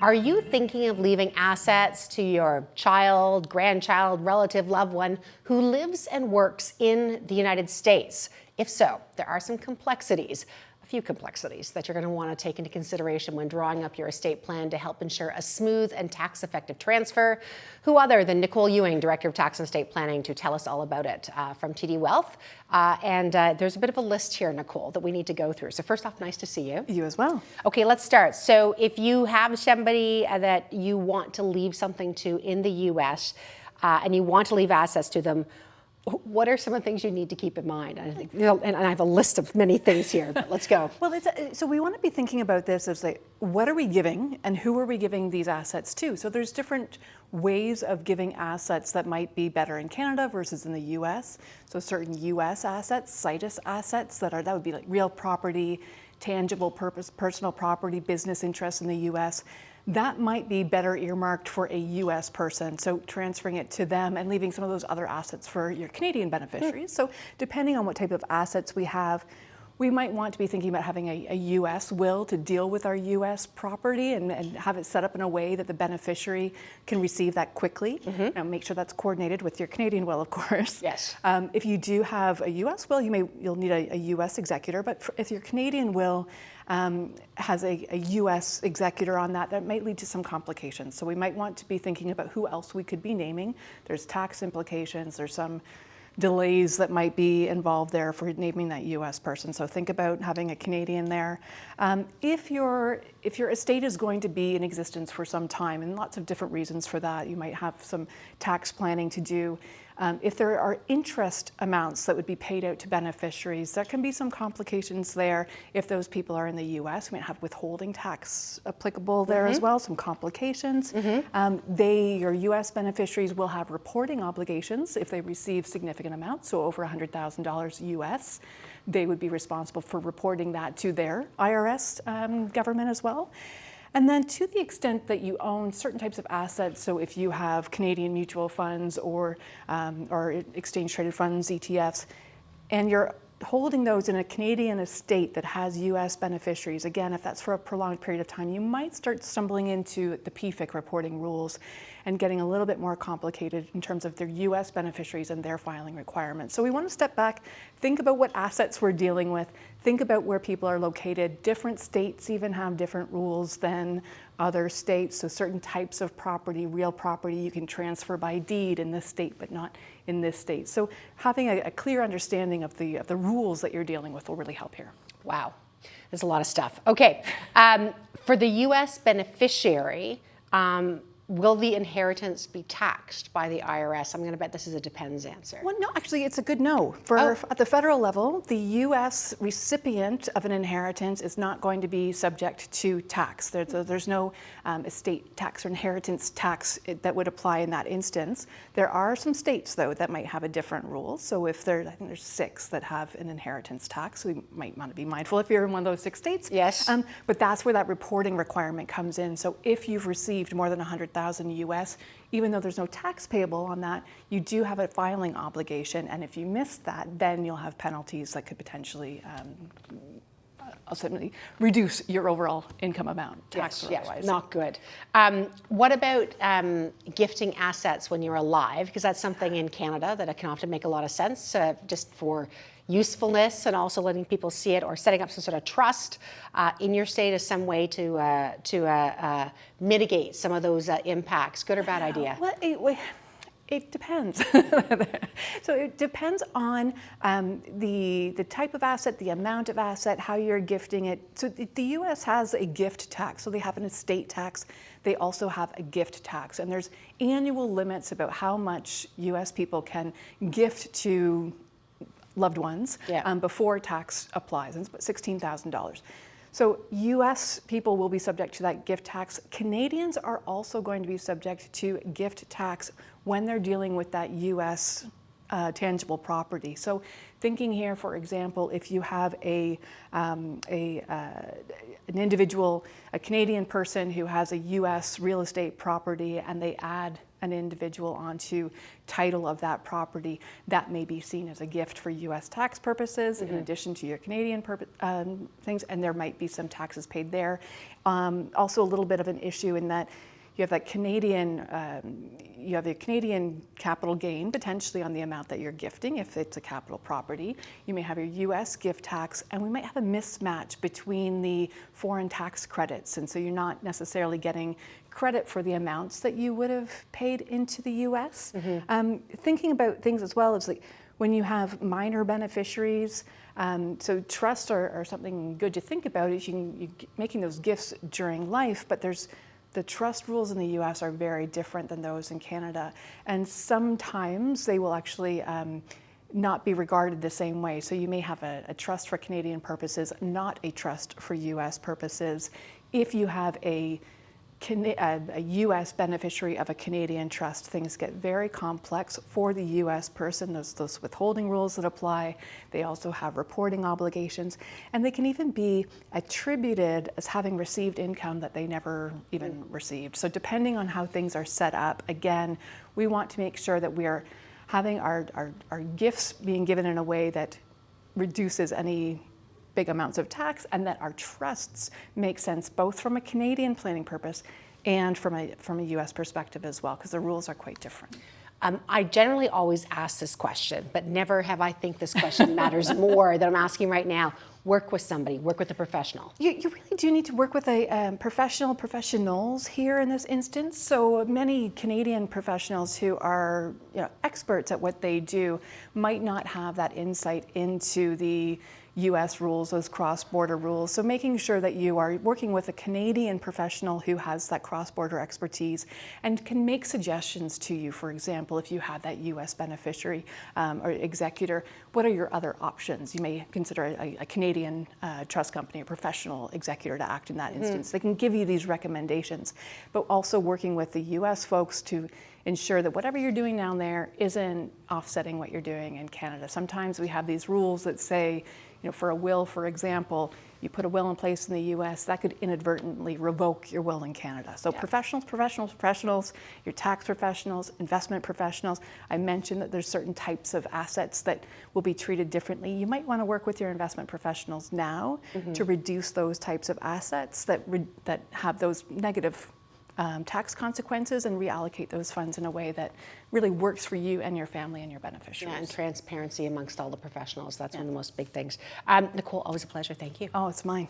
Are you thinking of leaving assets to your child, grandchild, relative, loved one who lives and works in the United States? If so, there are some complexities. A few complexities that you're going to want to take into consideration when drawing up your estate plan to help ensure a smooth and tax-effective transfer. Who other than Nicole Ewing, Director of Tax and Estate Planning, to tell us all about it from TD Wealth. There's a bit of a list here, Nicole, that we need to go through. So first off, nice to see you. You as well. Okay, let's start. So if you have somebody that you want to leave something to in the U.S. And you want to leave assets to them, what are some of the things you need to keep in mind? I think, and I have a list of many things here, but let's go. Well, so we want to be thinking about this as like, what are we giving and who are we giving these assets to? So there's different ways of giving assets that might be better in Canada versus in the US. So certain US assets, situs assets that would be like real property, tangible purpose, personal property, business interests in the US. That might be better earmarked for a US person, so transferring it to them and leaving some of those other assets for your Canadian beneficiaries. So depending on what type of assets we have, we might want to be thinking about having a US will to deal with our US property and have it set up in a way that the beneficiary can receive that quickly. Now make sure that's coordinated with your Canadian will, of course. Yes. If you do have a US will, you'll need a US executor, but if your Canadian will has a US executor on that might lead to some complications. So we might want to be thinking about who else we could be naming. There's tax implications, there's some delays that might be involved there for naming that US person. So think about having a Canadian there. If your estate is going to be in existence for some time, and lots of different reasons for that, you might have some tax planning to do. If there are interest amounts that would be paid out to beneficiaries, there can be some complications there. If those people are in the US, we might have withholding tax applicable there as well, some complications. Your US beneficiaries will have reporting obligations if they receive significant amounts, so over $100,000 US. They would be responsible for reporting that to their IRS government as well. And then to the extent that you own certain types of assets, so if you have Canadian mutual funds or exchange traded funds, ETFs, and you're holding those in a Canadian estate that has US beneficiaries, again, if that's for a prolonged period of time, you might start stumbling into the PFIC reporting rules and getting a little bit more complicated in terms of their US beneficiaries and their filing requirements. So we want to step back, think about what assets we're dealing with, think about where people are located. Different states even have different rules than other states. So certain types of property, real property, you can transfer by deed in this state, but not in this state. So having a clear understanding of the rules that you're dealing with will really help here. Wow, there's a lot of stuff. Okay, for the US beneficiary, will the inheritance be taxed by the IRS? I'm going to bet this is a depends answer. Well, no, actually, it's a good no. At the federal level, the U.S. recipient of an inheritance is not going to be subject to tax. There's no estate tax or inheritance tax that would apply in that instance. There are some states, though, that might have a different rule. So if I think there's 6 that have an inheritance tax. So we might want to be mindful if you're in one of those 6 states. Yes. But that's where that reporting requirement comes in. So if you've received more than $100,000 US, even though there's no tax payable on that, you do have a filing obligation, and if you miss that, then you'll have penalties that could potentially ultimately reduce your overall income amount, tax or otherwise. Not good. What about gifting assets when you're alive? Because that's something in Canada that can often make a lot of sense, just for usefulness and also letting people see it, or setting up some sort of trust in your state as some way to mitigate some of those impacts. Good or bad idea? Well, it depends. So it depends on the type of asset, the amount of asset, how you're gifting it. So the U.S. has a gift tax, so they have an estate tax. They also have a gift tax, and there's annual limits about how much U.S. people can gift to loved ones before tax applies, and it's about $16,000. So US people will be subject to that gift tax. Canadians are also going to be subject to gift tax when they're dealing with that US tangible property. So thinking here, for example, if you have an individual, a Canadian person who has a US real estate property, and they add an individual onto title of that property, that may be seen as a gift for U.S. tax purposes in addition to your Canadian things, and there might be some taxes paid there. Also a little bit of an issue in that you have that Canadian, you have the Canadian capital gain potentially on the amount that you're gifting if it's a capital property. You may have your U.S. gift tax, and we might have a mismatch between the foreign tax credits, and so you're not necessarily getting credit for the amounts that you would have paid into the U.S. Thinking about things as well is like when you have minor beneficiaries. So trusts are something good to think about. Is you're making those gifts during life, but the trust rules in the U.S. are very different than those in Canada, and sometimes they will actually not be regarded the same way. So you may have a trust for Canadian purposes, not a trust for U.S. purposes. If you have a U.S. beneficiary of a Canadian trust, things get very complex for the U.S. person. There's those withholding rules that apply. They also have reporting obligations, and they can even be attributed as having received income that they never even received. So depending on how things are set up, again, we want to make sure that we are having our gifts being given in a way that reduces any big amounts of tax, and that our trusts make sense both from a Canadian planning purpose and from a U.S. perspective as well, because the rules are quite different. I generally always ask this question, but never have I think this question matters more than I'm asking right now. Work with somebody, work with a professional. You really do need to work with a professionals here in this instance. So many Canadian professionals who are experts at what they do might not have that insight into the U.S. rules, those cross-border rules. So making sure that you are working with a Canadian professional who has that cross-border expertise and can make suggestions to you. For example, if you have that U.S. beneficiary or executor, what are your other options? You may consider a Canadian trust company, a professional executor to act in that instance. They can give you these recommendations, but also working with the U.S. folks to ensure that whatever you're doing down there isn't offsetting what you're doing in Canada. Sometimes we have these rules that say, for a will, for example, you put a will in place in the U.S., that could inadvertently revoke your will in Canada. So professionals, your tax professionals, investment professionals. I mentioned that there's certain types of assets that will be treated differently. You might want to work with your investment professionals now to reduce those types of assets that have those negative tax consequences and reallocate those funds in a way that really works for you and your family and your beneficiaries. Yeah, and transparency amongst all the professionals. That's one of the most big things. Nicole, always a pleasure. Thank you. Oh, it's mine.